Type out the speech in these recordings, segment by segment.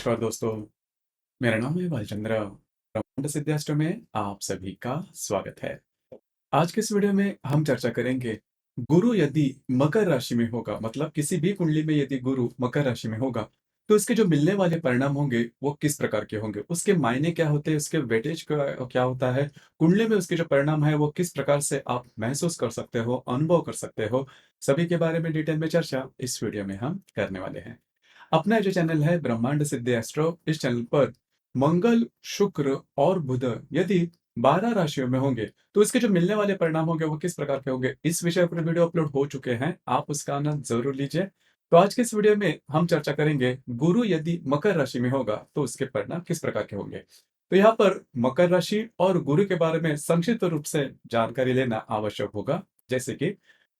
नमस्कार दोस्तों, मेरा नाम है भालचंद्र। ब्रह्मांड सिद्धाश्रम में आप सभी का स्वागत है। आज के इस वीडियो में हम चर्चा करेंगे, गुरु यदि मकर राशि में होगा, मतलब किसी भी कुंडली में यदि गुरु मकर राशि में होगा, तो इसके जो मिलने वाले परिणाम होंगे वो किस प्रकार के होंगे, उसके मायने क्या होते हैं, उसके वेटेज क्या होता है, कुंडली में उसके जो परिणाम है वो किस प्रकार से आप महसूस कर सकते हो, अनुभव कर सकते हो, सभी के बारे में डिटेल में चर्चा इस वीडियो में हम करने वाले हैं। अपना जो चैनल है ब्रह्मांड सिद्धि एस्ट्रो, इस चैनल पर मंगल, शुक्र और बुध यदि 12 राशियों में होंगे तो इसके जो मिलने वाले परिणाम होंगे वो किस प्रकार के होंगे, इस विषय पर वीडियो अपलोड हो चुके हैं, आप उसका आनंद जरूर लीजिए। तो आज के इस वीडियो में हम चर्चा करेंगे, गुरु यदि मकर राशि में होगा तो उसके परिणाम किस प्रकार के होंगे। तो यहाँ पर मकर राशि और गुरु के बारे में संक्षिप्त रूप से जानकारी लेना आवश्यक होगा। जैसे कि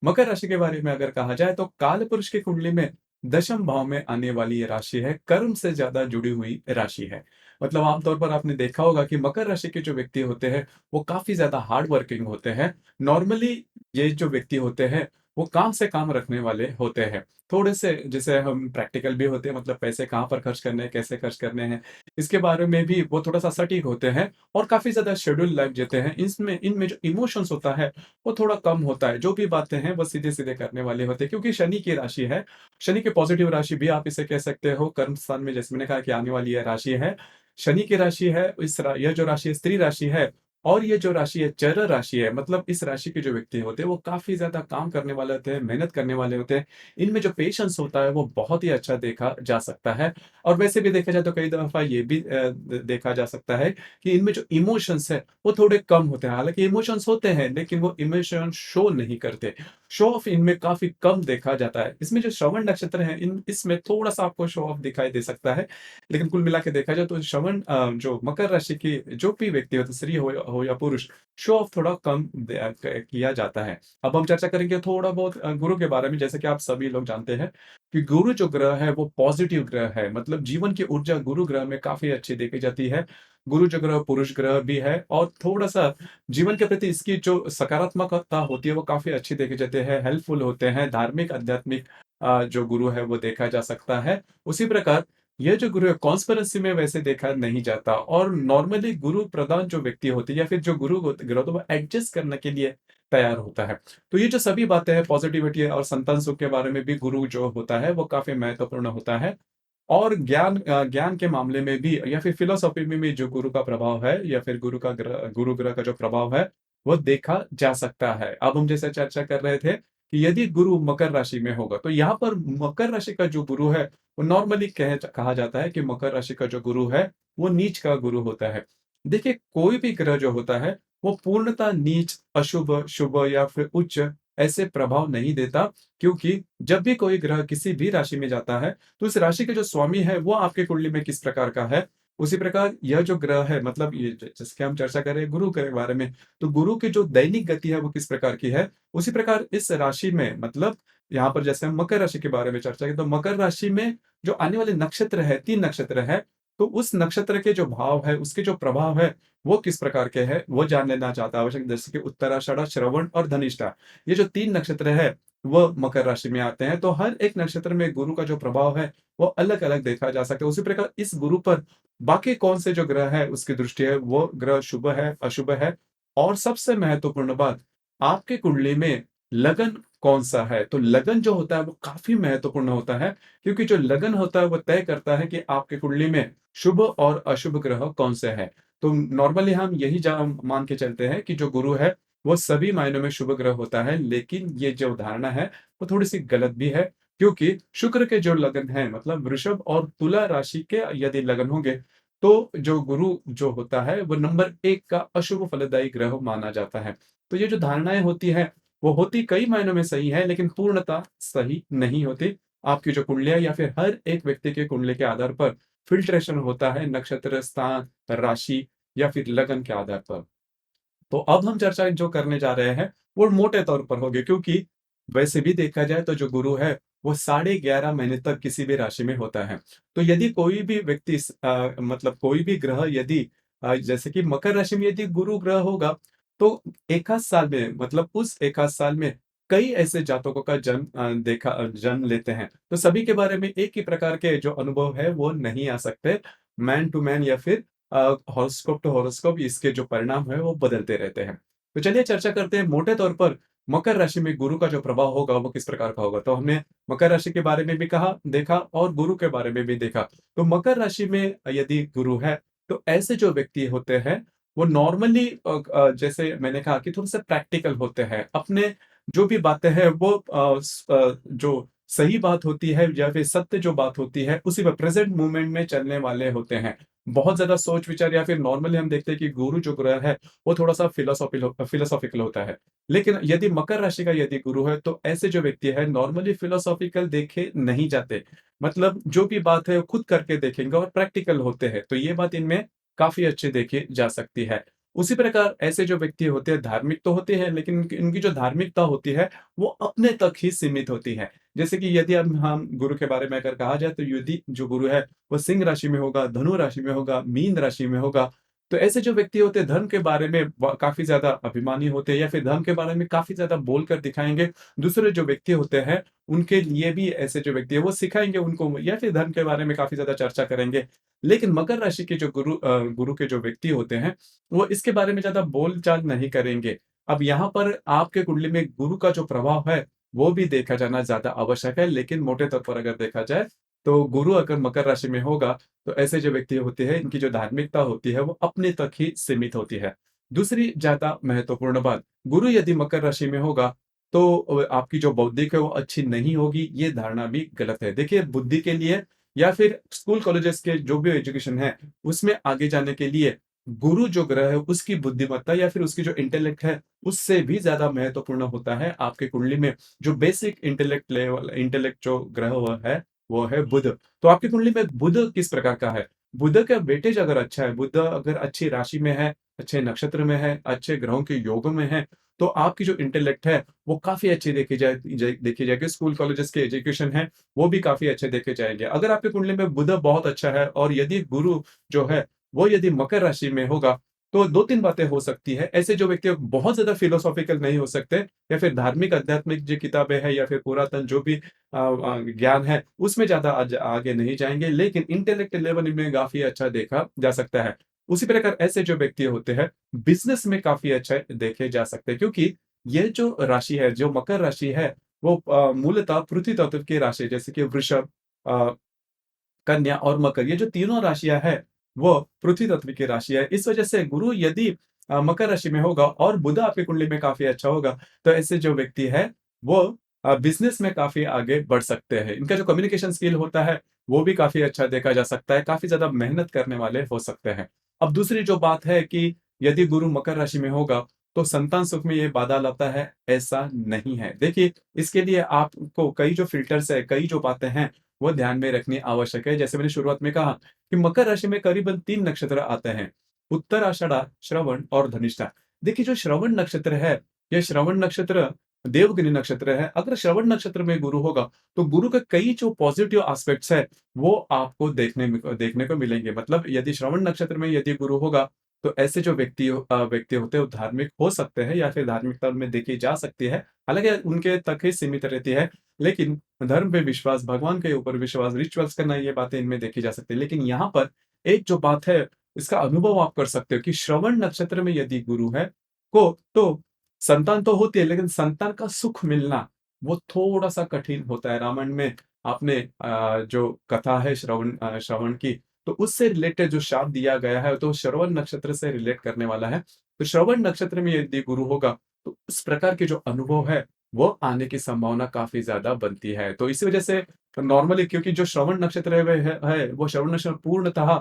मकर राशि के बारे में अगर कहा जाए तो काल पुरुष की कुंडली में दशम भाव में आने वाली ये राशि है, कर्म से ज्यादा जुड़ी हुई राशि है। मतलब आमतौर पर आपने देखा होगा कि मकर राशि के जो व्यक्ति होते हैं वो काफी ज्यादा हार्ड वर्किंग होते हैं। नॉर्मली ये जो व्यक्ति होते हैं वो काम से काम रखने वाले होते हैं। थोड़े से जैसे हम प्रैक्टिकल भी होते हैं, मतलब पैसे कहाँ पर खर्च करने हैं, कैसे खर्च करने हैं, इसके बारे में भी वो थोड़ा सा सटीक होते हैं और काफी ज्यादा शेड्यूल लाइफ जीते हैं। इसमें इनमें जो इमोशंस होता है वो थोड़ा कम होता है, जो भी बातें हैं वो सीधे सीधे करने वाले होते हैं, क्योंकि शनि की राशि है। शनि की पॉजिटिव राशि भी आप इसे कह सकते हो, कर्म स्थान में जैसे मैंने कहा कि आने वाली यह राशि है, शनि की राशि है। यह जो राशि है स्त्री राशि है, और ये जो राशि है चर राशि है, मतलब इस राशि के जो व्यक्ति होते हैं वो काफी ज्यादा काम करने वाले होते हैं, मेहनत करने वाले होते हैं। इनमें जो पेशेंस होता है वो बहुत ही अच्छा देखा जा सकता है। और वैसे भी देखा जाए तो कई दफा ये भी देखा जा सकता है कि इनमें जो इमोशंस है वो थोड़े कम होते हैं। हालांकि इमोशंस होते हैं लेकिन वो इमोशन शो नहीं करते, शो ऑफ इनमें काफी कम देखा जाता है। इसमें जो श्रवण नक्षत्र है इन इसमें थोड़ा सा आपको शो ऑफ दिखाई दे सकता है, लेकिन कुल मिला के देखा जाए तो श्रवण जो मकर राशि की जो भी व्यक्ति होते, स्त्री हो या पुरुष, शो ऑफ थोड़ा कम किया जाता है। अब हम चर्चा करेंगे थोड़ा बहुत गुरु के बारे में। जैसे कि आप सभी लोग जानते हैं कि गुरु जो ग्रह है वो पॉजिटिव ग्रह है, मतलब जीवन की ऊर्जा गुरु ग्रह में काफी अच्छी देखी जाती है। गुरु जो ग्रह पुरुष ग्रह भी है और थोड़ा सा जीवन के प्रति इसकी जो सकारात्मकता होती है वो काफी अच्छी देखी जाती है, हेल्पफुल होते हैं, धार्मिक आध्यात्मिक जो गुरु है वो देखा जा सकता है। उसी प्रकार यह जो गुरु है कॉन्स्पिरेसी में वैसे देखा नहीं जाता, और नॉर्मली गुरु प्रधान जो व्यक्ति होती है या फिर जो गुरु ग्रह होता है वो एडजस्ट करने के लिए तैयार होता है। तो ये जो सभी बातें हैं पॉजिटिविटी और संतान सुख के बारे में भी गुरु जो होता है वो काफी महत्वपूर्ण होता है। और ज्ञान के मामले में भी या फिर फिलोसॉफी में भी जो गुरु का प्रभाव है या फिर गुरु ग्रह का जो प्रभाव है वो देखा जा सकता है। अब हम जैसे चर्चा कर रहे थे कि यदि गुरु मकर राशि में होगा तो यहाँ पर मकर राशि का जो गुरु है वो नॉर्मली कहा जाता है कि मकर राशि का जो गुरु है वो नीच का गुरु होता है। देखिए कोई भी ग्रह जो होता है वो पूर्णतः नीच, अशुभ, शुभ या फिर उच्च ऐसे प्रभाव नहीं देता, क्योंकि जब भी कोई ग्रह किसी भी राशि में जाता है तो इस राशि के जो स्वामी है वो आपके कुंडली में किस प्रकार का है, उसी प्रकार यह जो ग्रह है, मतलब ये जिसके हम चर्चा कर रहे हैं गुरु के बारे में, तो गुरु की जो दैनिक गति है वो किस प्रकार की है, उसी प्रकार इस राशि में, मतलब यहाँ पर जैसे हम मकर राशि के बारे में चर्चा की तो मकर राशि में जो आने वाले नक्षत्र है, 3 नक्षत्र है, तो उस नक्षत्र के जो भाव है उसके जो प्रभाव है वो किस प्रकार के हैं वो जान लेना चाहता है आवश्यक। जैसे कि उत्तराषाढ़, श्रवण और धनिष्ठा, ये जो 3 नक्षत्र है वो मकर राशि में आते हैं। तो हर एक नक्षत्र में गुरु का जो प्रभाव है वो अलग अलग देखा जा सकता है। उसी प्रकार इस गुरु पर बाकी कौन से जो ग्रह है उसकी दृष्टि है, वो ग्रह शुभ है, अशुभ है, और सबसे महत्वपूर्ण बात, आपकी कुंडली में लगन कौन सा है। तो लगन जो होता है वो काफी महत्वपूर्ण होता है, क्योंकि जो लगन होता है वो तय करता है कि आपकी कुंडली में शुभ और अशुभ ग्रह कौन से हैं। तो नॉर्मली हम यही मान के चलते हैं कि जो गुरु है वो सभी मायनों में शुभ ग्रह होता है, लेकिन ये जो धारणा है वो थोड़ी सी गलत भी है, क्योंकि शुक्र के जो लगन है, मतलब वृषभ और तुला राशि के यदि लगन होंगे तो जो गुरु जो होता है वो नंबर 1 का अशुभ फलदायी ग्रह माना जाता है। तो ये जो धारणाएं होती है वो होती कई मायनों में सही है लेकिन पूर्णतः सही नहीं होती। आपकी जो कुंडलियां या फिर हर एक व्यक्ति के कुंडली के आधार पर फिल्ट्रेशन होता है, नक्षत्र, स्थान, राशि या फिर लगन के आधार पर। तो अब हम चर्चा जो करने जा रहे हैं वो मोटे तौर पर होगी, क्योंकि वैसे भी देखा जाए तो जो गुरु है वो 11.5 महीने तक किसी भी राशि में होता है। तो यदि कोई भी व्यक्ति मतलब कोई भी ग्रह यदि जैसे कि मकर राशि में यदि गुरु ग्रह होगा तो एक आध साल में, मतलब उस एक आध साल में कई ऐसे जातकों का जन्म लेते हैं। तो सभी के बारे में एक ही प्रकार के जो अनुभव है वो नहीं आ सकते। मैन टू मैन या फिर हॉरोस्कोप टू हॉरोस्कोप इसके जो परिणाम है वो बदलते रहते हैं। तो चलिए चर्चा करते हैं मोटे तौर पर मकर राशि में गुरु का जो प्रभाव होगा वो किस प्रकार का होगा। तो हमने मकर राशि के बारे में भी देखा और गुरु के बारे में भी देखा। तो मकर राशि में यदि गुरु है तो ऐसे जो व्यक्ति होते हैं वो नॉर्मली जैसे मैंने कहा कि थोड़े-से प्रैक्टिकल होते हैं। अपने जो भी बातें हैं वो जो सही बात होती है या फिर सत्य जो बात होती है उसी में प्रेज़ेंट मोमेंट में चलने वाले होते हैं। बहुत ज़्यादा सोच-विचार या फिर नॉर्मली हम देखते हैं कि गुरु जो ग्रह है वो थोड़ा-सा फिलॉसॉफिकल होता है। लेकिन यदि मकर राशि का यदि गुरु है तो ऐसे जो व्यक्ति है नॉर्मली फिलॉसॉफिकल देखे नहीं जाते। मतलब जो भी बात है वो खुद करके देखेंगे और प्रैक्टिकल होते हैं। तो ये बात इनमें काफ़ी अच्छी देखी जा सकती है। उसी प्रकार ऐसे जो व्यक्ति होते हैं धार्मिक तो होते हैं लेकिन इनकी इनकी जो धार्मिकता होती है वो अपने तक ही सीमित होती है। जैसे कि यदि अब हम गुरु के बारे में अगर कहा जाए तो यदि जो गुरु है वो सिंह राशि में होगा, धनु राशि में होगा, मीन राशि में होगा, तो ऐसे जो व्यक्ति होते हैं धर्म के बारे में काफ़ी ज़्यादा अभिमानी होते हैं या फिर धर्म के बारे में काफ़ी ज़्यादा बोलकर दिखाएँगे। दूसरे जो व्यक्ति होते हैं उनके लिए भी ऐसे जो व्यक्ति है वो सिखाएँगे उनको या फिर धर्म के बारे में काफ़ी ज़्यादा चर्चा करेंगे। लेकिन मकर राशि के जो गुरु के जो व्यक्ति होते हैं वो इसके बारे में ज़्यादा बोल-चाल नहीं करेंगे। अब यहाँ पर आपके कुंडली में गुरु का जो प्रभाव है, वो भी देखा जाना ज़्यादा आवश्यक है, लेकिन मोटे तौर पर अगर देखा जाए, तो गुरु अगर मकर राशि में होगा, तो ऐसे जो व्यक्ति होते हैं, इनकी जो धार्मिकता होती है, वो अपने तक ही सीमित होती है। दूसरी ज़्यादा महत्वपूर्ण बात, गुरु यदि मकर राशि में होगा, तो आपकी जो बौद्धिक है, वो अच्छी नहीं होगी, ये धारणा भी गलत है। देखिए, बुद्धि के लिए या फिर स्कूल कॉलेजेस के जो भी एजुकेशन है, उसमें आगे जाने के लिए गुरु जो ग्रह है उसकी बुद्धिमत्ता या फिर उसकी जो इंटेलेक्ट है, उससे भी ज़्यादा महत्वपूर्ण होता है आपकी कुंडली में जो बेसिक इंटेलेक्ट जो ग्रह वो है बुध। तो आपकी कुंडली में बुध किस प्रकार का है? बुध का वेटेज अगर अच्छा है, बुध अगर अच्छी राशि में है, अच्छे नक्षत्र में है, अच्छे ग्रहों के योग में है, तो आपकी जो इंटेलेक्ट है, वो काफ़ी अच्छी देखी जाएगी। स्कूल कॉलेजेस के एजुकेशन है, वो भी काफ़ी अच्छे देखे जाएँगे। अगर आपकी कुंडली में बुध बहुत अच्छा है और यदि गुरु जो है वो यदि मकर राशि में होगा, तो 2-3 बातें हो सकती हैं। ऐसे जो व्यक्ति बहुत ज़्यादा फिलोसॉफ़िकल नहीं हो सकते या फिर धार्मिक आध्यात्मिक जो किताबें हैं या फिर पुरातन जो भी ज्ञान है, उसमें ज़्यादा आगे नहीं जाएँगे, लेकिन इंटेलेक्ट लेवल इनमें काफ़ी अच्छा देखा जा सकता है। उसी प्रकार ऐसे जो व्यक्ति होते हैं, बिज़नेस में काफ़ी अच्छा देखे जा सकते हैं क्योंकि ये जो राशि है, जो मकर राशि है, वो मूलतः पृथ्वी तत्व की राशि है, जैसे कि वृषभ अ कन्या और मकर ये जो तीनों राशियाँ हैं, वो पृथ्वी तत्व की राशि है। इस वजह से गुरु यदि मकर राशि में होगा और बुध आपकी कुंडली में काफ़ी अच्छा होगा, तो ऐसे जो व्यक्ति है, वो बिज़नेस में काफ़ी आगे बढ़ सकते हैं। इनका जो कम्युनिकेशन स्किल होता है, वो भी काफ़ी अच्छा देखा जा सकता है, काफ़ी ज़्यादा मेहनत करने वाले हो सकते हैं। अब दूसरी जो बात है कि यदि गुरु मकर राशि में होगा, तो संतान सुख में ये बाधा लाता है, ऐसा नहीं है। देखिए, इसके लिए आपको कई जो फ़िल्टर्स हैं, कई जो बातें हैं, वो ध्यान में रखनी आवश्यक है। जैसे मैंने शुरुआत में कहा कि मकर राशि में करीबन 3 नक्षत्र आते हैं, उत्तराषाढ़ा, श्रवण और धनिष्ठा। देखिए जो श्रवण नक्षत्र है, ये श्रवण नक्षत्र देवगिरी नक्षत्र है। अगर श्रवण नक्षत्र में गुरु होगा, तो गुरु के कई जो पॉज़िटिव एस्पेक्ट्स हैं, वो आपको देखने को मिलेंगे। मतलब यदि श्रवण नक्षत्र में यदि गुरु होगा, तो ऐसे जो व्यक्ति होते हैं, वो धार्मिक हो सकते हैं या फिर धार्मिकता उनमें देखी जा सकती है। हालाँकि उनके तक ही सीमित रहती है, लेकिन धर्म पे विश्वास, भगवान के ऊपर विश्वास, रिचुअल्स करना ये बातें इनमें देखी जा सकती है। लेकिन यहाँ पर एक जो बात है, इसका अनुभव आप कर सकते हो कि श्रवण नक्षत्र में यदि गुरु है तो संतान तो होती है, लेकिन संतान का सुख मिलना, वो थोड़ा-सा कठिन होता है। रामायण में आपने जो कथा है श्रवण की, तो उससे रिलेटेड जो शाप दिया गया है, तो श्रवण नक्षत्र से रिलेट करने वाला है। तो श्रवण नक्षत्र में यदि गुरु होगा, तो उस प्रकार के जो अनुभव है वो आने की संभावना काफ़ी ज़्यादा बनती है। तो इसी वजह से नॉर्मली क्योंकि जो श्रवण नक्षत्र है वो श्रवण नक्षत्र पूर्णतः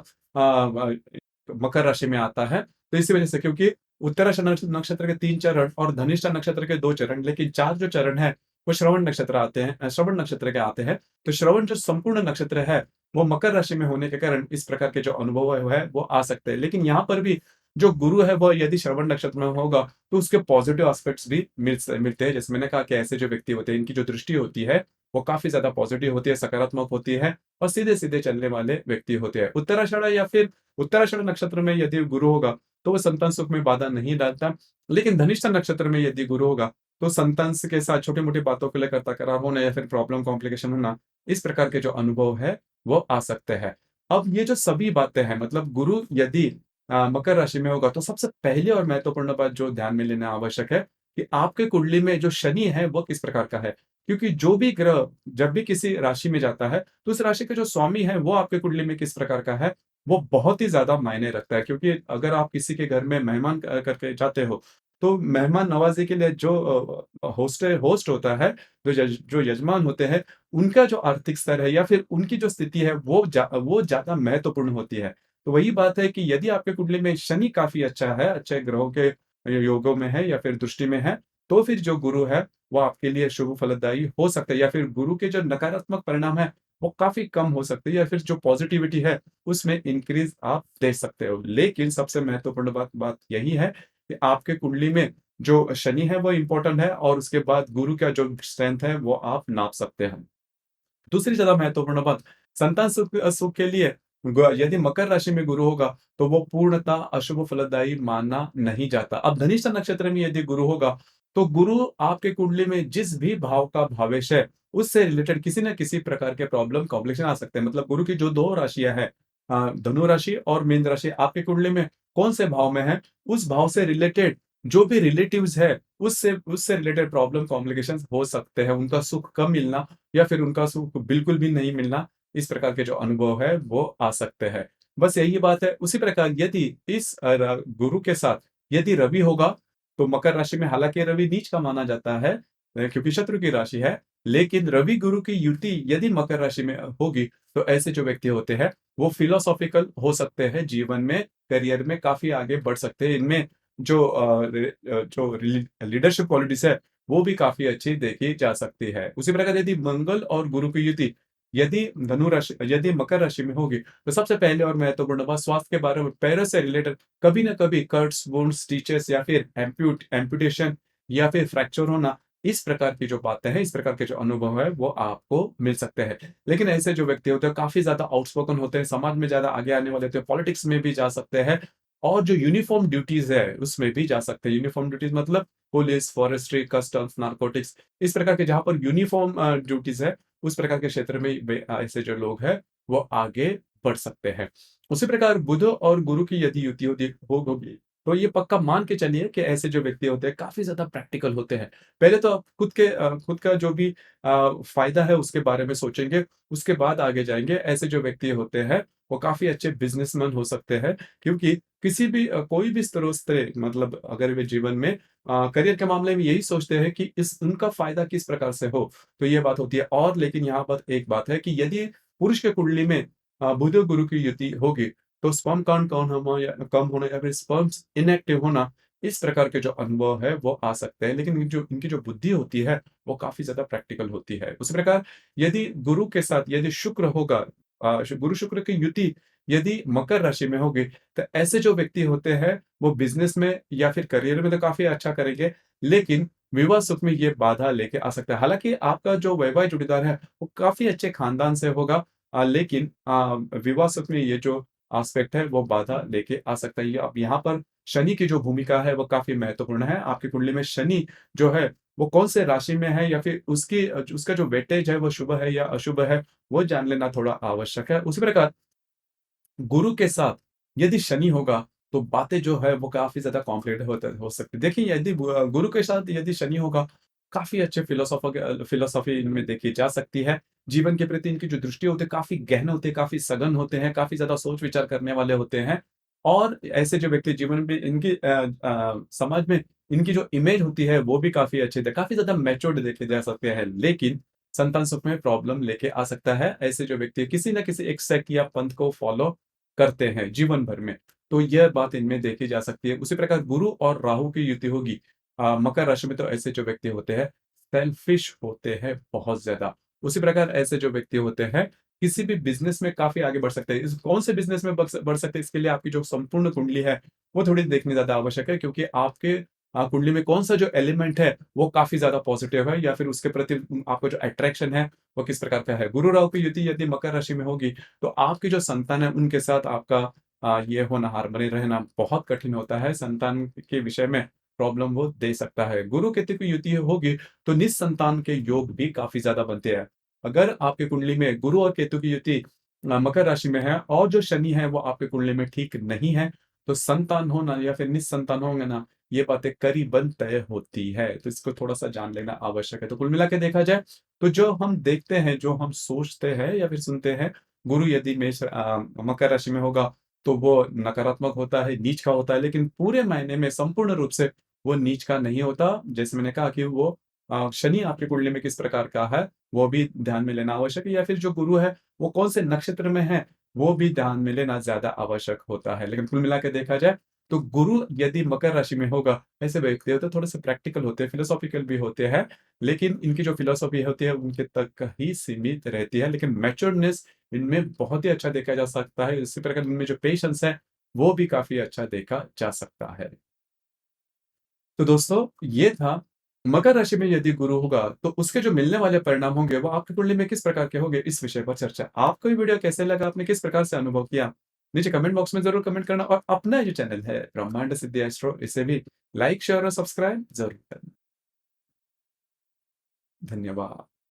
मकर राशि में आता है। तो इसी वजह से क्योंकि उत्तराषाढ़ नक्षत्र के 3 चरण और धनिष्ठा नक्षत्र के 2 चरण, लेकिन 4 जो चरण हैं, वो श्रवण नक्षत्र के आते हैं। तो श्रवण जो संपूर्ण नक्षत्र है, वो मकर राशि में होने के कारण इस प्रकार के जो अनुभव है, वो आ सकते हैं। लेकिन यहाँ पर भी जो गुरु है, वो यदि श्रवण नक्षत्र में होगा, तो उसके पॉज़िटिव एस्पेक्ट्स भी मिलते हैं। जैसे मैंने कहा कि ऐसे जो व्यक्ति होते हैं, इनकी जो दृष्टि होती है, वो काफ़ी ज़्यादा पॉज़िटिव होती है, सकारात्मक होती है और सीधे-सीधे चलने वाले व्यक्ति होते हैं। उत्तराषाढ़ा या फिर उत्तराषाढ़ नक्षत्र में यदि गुरु होगा, तो वो संतान सुख में बाधा नहीं डालता। लेकिन धनिष्ठा नक्षत्र में यदि गुरु होगा, तो संतान स के साथ छोटी-मोटी बातों को लेकर तकरार होना या फिर प्रॉब्लम कॉम्प्लिकेशन होना, इस प्रकार के जो अनुभव है, वो आ सकते हैं। अब ये जो सभी बातें हैं मतलब गुरु यदि मकर राशि में होगा तो सबसे पहली और महत्वपूर्ण बात जो ध्यान में लेना आवश्यक है कि आपके कुंडली में जो शनि है वो किस प्रकार का है। क्योंकि जो भी ग्रह जब भी किसी राशि में जाता है, तो उस राशि के जो स्वामी है वो आपके कुंडली में किस प्रकार का है, वो बहुत ही ज़्यादा मायने रखता है। क्योंकि अगर आप किसी के घर में मेहमान करके जाते हो, तो मेहमान नवाज़ी के लिए जो होस्ट होता है, जो यजमान होते हैं, उनका जो आर्थिक स्तर है या फिर उनकी जो स्थिति है वो ज़्यादा महत्वपूर्ण होती है। तो वही बात है कि यदि आपके कुंडली में शनि काफ़ी अच्छा है, अच्छे ग्रहों के योगों में है या फिर दृष्टि में है, तो फिर जो गुरु है, वो आपके लिए शुभ फलदायी हो सकता है या फिर गुरु के जो नकारात्मक परिणाम है, वो काफ़ी कम हो सकते हैं या फिर जो पॉज़िटिविटी है, उसमें इंक्रीज़ आप देख सकते हो। लेकिन सबसे महत्वपूर्ण बात बात यही है कि आपके कुंडली में जो शनि है, वो इम्पोर्टेंट है और उसके बाद गुरु का जो स्ट्रेंथ है, वो आप नाप सकते हैं। दूसरी ज़्यादा महत्वपूर्ण बात, संतान सुख के लिए यदि मकर राशि में गुरु होगा, तो वो पूर्णतः अशुभ फलदायी माना नहीं जाता। अब धनिष्ठा नक्षत्र में यदि गुरु होगा, तो गुरु आपके कुंडली में जिस भी भाव का भावेश है, उससे रिलेटेड किसी न किसी प्रकार के प्रॉब्लम, कॉम्प्लिकेशन आ सकते हैं। मतलब गुरु की जो 2 राशियाँ हैं धनु राशि और मीन राशि आपके कुंडली में कौन-से भाव में है, उस भाव से रिलेटेड जो भी रिलेटिव्स है, उससे उससे रिलेटेड प्रॉब्लम, कॉम्प्लिकेशंस हो सकते हैं। उनका सुख कम मिलना या फिर उनका सुख बिल्कुल भी नहीं मिलना, इस प्रकार के जो अनुभव है, वो आ सकते हैं। बस यही बात है। उसी प्रकार यदि इस गुरु के साथ यदि रवि होगा, तो मकर राशि में हालाँकि रवि नीच का माना जाता है क्योंकि शत्रु की राशि है, लेकिन रवि गुरु की युति यदि मकर राशि में होगी, तो ऐसे जो व्यक्ति होते हैं, वो फिलॉसॉफिकल हो सकते हैं जीवन में, करियर में काफ़ी आगे बढ़ सकते हैं। इनमें जो जो लीडरशिप क्वालिटीज़ है, वो भी काफ़ी अच्छी देखी जा सकती है। उसी प्रकार यदि मंगल और गुरु की युति यदि मकर राशि में होगी, तो सबसे पहले और महत्वपूर्ण बात स्वास्थ्य के बारे में पैरों से रिलेटेड कभी न कभी कट्स, वुंड्स, स्टिचेस या फिर एम्पुटेशन या फिर फ्रैक्चर होना, इस प्रकार की जो बातें हैं, इस प्रकार के जो अनुभव है, वो आपको मिल सकते हैं। लेकिन ऐसे जो व्यक्ति होते हैं, काफ़ी ज़्यादा आउटस्पोकन होते हैं, समाज में ज़्यादा आगे आने वाले होते हैं, पॉलिटिक्स में भी जा सकते हैं और जो यूनिफ़ॉर्म ड्यूटीज़ है, उसमें भी जा सकते हैं। यूनिफ़ॉर्म ड्यूटीज़ मतलब पुलिस, फॉरेस्ट्री, कस्टम्स, नारकोटिक्स इस प्रकार के जहाँ पर यूनिफ़ॉर्म ड्यूटीज़ है, उस प्रकार के क्षेत्र में ऐसे जो लोग हैं, वो आगे बढ़ सकते हैं। उसी प्रकार बुध और गुरु की यदि युति होगी, तो ये पक्का मान के चलिए कि ऐसे जो व्यक्ति होते हैं, काफ़ी ज़्यादा प्रैक्टिकल होते हैं। पहले तो आप खुद का जो भी फ़ायदा है, उसके बारे में सोचेंगे, उसके बाद आगे जाएँगे। ऐसे जो व्यक्ति होते हैं, वो काफ़ी अच्छे बिज़नेसमैन हो सकते हैं क्योंकि किसी भी कोई भी स्रोत से मतलब अगर वे जीवन में करियर के मामले में यही सोचते हैं कि इस उनका फ़ायदा किस प्रकार से हो, तो ये बात होती है और लेकिन यहाँ पर एक बात है कि यदि पुरुष के कुंडली में बुध और गुरु की युति होगी, तो स्पर्म काउंट कम होना या फिर स्पर्म्स इनएक्टिव होना, इस प्रकार के जो अनुभव है, वो आ सकते हैं। लेकिन जो इनकी जो बुद्धि होती है, वो काफ़ी ज़्यादा प्रैक्टिकल होती है। उसी प्रकार यदि गुरु के साथ यदि शुक्र होगा गुरु-शुक्र की युति यदि मकर राशि में होगी, तो ऐसे जो व्यक्ति होते हैं, वो बिज़नेस में या फिर करियर में तो काफ़ी अच्छा करेंगे, लेकिन विवाह सुख में ये बाधा लेके आ सकता है। हालाँकि आपका जो वैवाहिक जोड़ीदार है, वो काफ़ी अच्छे खानदान से होगा लेकिन विवाह सुख में ये जो एस्पेक्ट है, वो बाधा लेके आ सकता है। ये अब यहाँ पर शनि की जो भूमिका है, वो काफ़ी महत्वपूर्ण है। आपकी कुंडली में शनि जो है, वो कौन-से राशि में है या फिर उसका जो वेटेज है, वो शुभ है या अशुभ है, वो जान लेना थोड़ा आवश्यक है। उसी प्रकार गुरु के साथ यदि शनि होगा, तो बातें जो है वो काफ़ी ज़्यादा कॉम्प्लिकेटेड हो सकती है। देखिए यदि गुरु के साथ यदि शनि होगा, काफ़ी अच्छे फ़िलॉसफ़ी इनमें देखी जा सकती है। जीवन के प्रति इनकी जो दृष्टि होती है काफ़ी गहन होते हैं, काफ़ी सघन होते हैं, काफ़ी ज़्यादा सोच-विचार करने वाले होते हैं। और ऐसे जो व्यक्ति जीवन में समाज में इनकी जो इमेज होती है वो भी काफ़ी अच्छी है, काफ़ी ज़्यादा मैच्योर्ड देखे जा सकते हैं। लेकिन संतान सुख में प्रॉब्लम लेके आ सकता है। ऐसे जो व्यक्ति किसी न किसी एक सेक्ट या पंथ को फ़ॉलो करते हैं जीवन भर में, तो यह बात इनमें देखी जा सकती है। उसी प्रकार गुरु और राहु की युति होगी मकर राशि में तो ऐसे जो व्यक्ति होते हैं, सेल्फिश होते हैं बहुत ज़्यादा। उसी प्रकार ऐसे जो व्यक्ति होते हैं, किसी भी बिज़नेस में काफ़ी आगे बढ़ सकते हैं। इस कौन से बिज़नेस में बढ़ सकते हैं इसके लिए आपकी जो संपूर्ण कुंडली है, वो थोड़ी देखनी ज़्यादा आवश्यक है क्योंकि आपके कुंडली में कौन-सा जो एलिमेंट है, वो काफ़ी ज़्यादा पॉज़िटिव है या फिर उसके प्रति आपका जो अट्रैक्शन है, वो किस प्रकार का है। गुरु राहु की युति यदि मकर राशि में होगी, तो आपकी जो संतान है, उनके साथ आपका ये होना हार्मनी रहना बहुत कठिन होता है। संतान के विषय में प्रॉब्लम वो दे सकता है। गुरु केतु की युति होगी तो निस्संतान के योग भी काफ़ी ज़्यादा बनते हैं। अगर आपकी कुंडली में गुरु और केतु की युति मकर राशि में है और जो शनि है वो आपकी कुंडली में ठीक नहीं है, तो संतान होना या फिर निस्संतान होंगे ना, ये बातें करीबन तय होती है। तो इसको थोड़ा-सा जान लेना आवश्यक है। तो कुल मिला के देखा जाए, तो जो हम देखते हैं, जो हम सोचते हैं या फिर सुनते हैं, गुरु यदि मकर राशि में होगा, तो वो नकारात्मक होता है, नीच का होता है, लेकिन पूरे मायने में संपूर्ण रूप से वो नीच का नहीं होता। जैसे मैंने कहा कि वो शनि आपकी कुंडली में किस प्रकार का है, वो भी ध्यान में लेना आवश्यक है, या फिर जो गुरु है, वो कौन से नक्षत्र में है, वो भी ध्यान में लेना ज़्यादा आवश्यक होता है। लेकिन कुल मिला के देखा जाए, तो गुरु यदि मकर राशि में होगा, ऐसे व्यक्ति होते हैं थोड़े-से प्रैक्टिकल होते हैं, फिलोसॉफिकल भी होते हैं, लेकिन इनकी जो फिलॉसफी होती है, उनके तक ही सीमित रहती है। लेकिन मैच्योरनेस इनमें बहुत ही अच्छा देखा जा सकता है। इसी प्रकार इनमें जो पेशेंस है, वो भी काफ़ी अच्छा देखा जा सकता है। तो दोस्तों, ये था मकर राशि में यदि गुरु होगा, तो उसके जो मिलने वाले परिणाम होंगे, वो आपकी कुंडली में किस प्रकार के होंगे, इस विषय पर चर्चा। आपको ये वीडियो कैसे लगा? आपने किस प्रकार से अनुभव किया? नीचे कमेंट बॉक्स में ज़रूर कमेंट करना और अपना जो चैनल है ब्रह्मांड सिद्धि एस्ट्रो, इसे भी लाइक, शेयर और सब्सक्राइब ज़रूर करना। धन्यवाद।